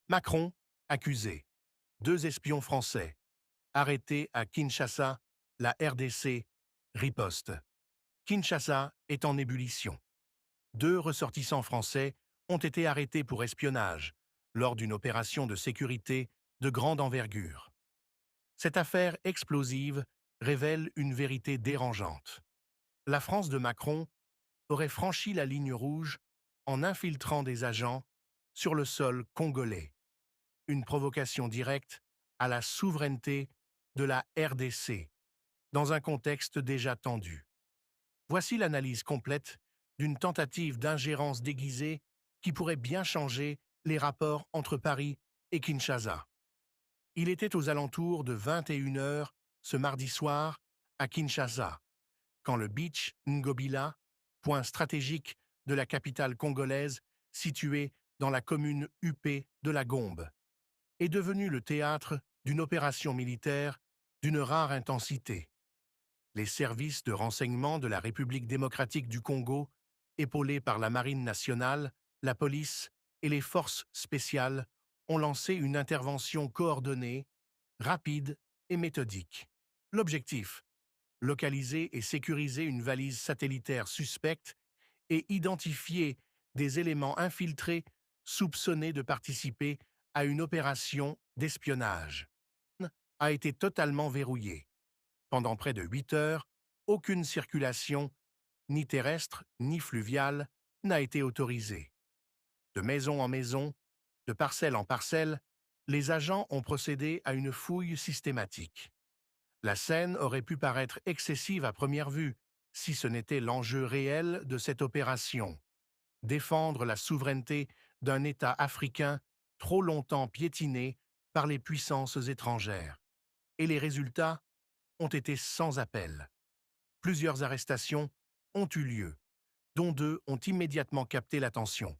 Macron, accusé. Deux espions français. Arrêtés à Kinshasa, la RDC riposte. Kinshasa est en ébullition. Deux ressortissants français ont été arrêtés pour espionnage lors d'une opération de sécurité de grande envergure. Cette affaire explosive révèle une vérité dérangeante. La France de Macron aurait franchi la ligne rouge en infiltrant des agents sur le sol congolais. Une provocation directe à la souveraineté de la RDC, dans un contexte déjà tendu. Voici l'analyse complète d'une tentative d'ingérence déguisée qui pourrait bien changer les rapports entre Paris et Kinshasa. Il était aux alentours de 21 heures ce mardi soir à Kinshasa, quand le beach Ngobila, point stratégique de la capitale congolaise située dans la commune huppée de la Gombe, est devenu le théâtre d'une opération militaire d'une rare intensité. Les services de renseignement de la République démocratique du Congo, épaulés par la Marine nationale, la police et les forces spéciales, ont lancé une intervention coordonnée, rapide et méthodique. L'objectif: localiser et sécuriser une valise satellitaire suspecte et identifier des éléments infiltrés soupçonnés de participer à une opération d'espionnage. A été totalement verrouillé. Pendant près de 8 heures, aucune circulation, ni terrestre ni fluviale, n'a été autorisée. De maison en maison, de parcelle en parcelle, les agents ont procédé à une fouille systématique. La scène aurait pu paraître excessive à première vue, si ce n'était l'enjeu réel de cette opération: défendre la souveraineté d'un État africain trop longtemps piétiné par les puissances étrangères. Et les résultats ont été sans appel. Plusieurs arrestations ont eu lieu, dont deux ont immédiatement capté l'attention.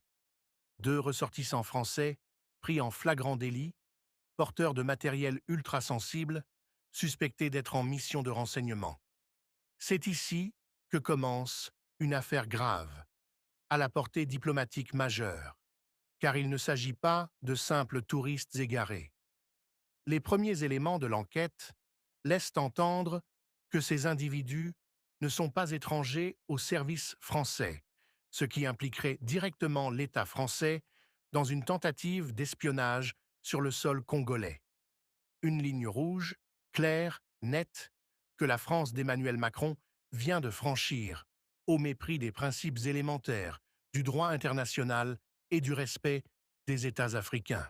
Deux ressortissants français, pris en flagrant délit, porteurs de matériel ultra-sensible, suspectés d'être en mission de renseignement. C'est ici que commence une affaire grave, à la portée diplomatique majeure, car il ne s'agit pas de simples touristes égarés. Les premiers éléments de l'enquête laissent entendre que ces individus ne sont pas étrangers au service français, ce qui impliquerait directement l'État français dans une tentative d'espionnage sur le sol congolais. Une ligne rouge, claire, nette, que la France d'Emmanuel Macron vient de franchir, au mépris des principes élémentaires du droit international et du respect des États africains.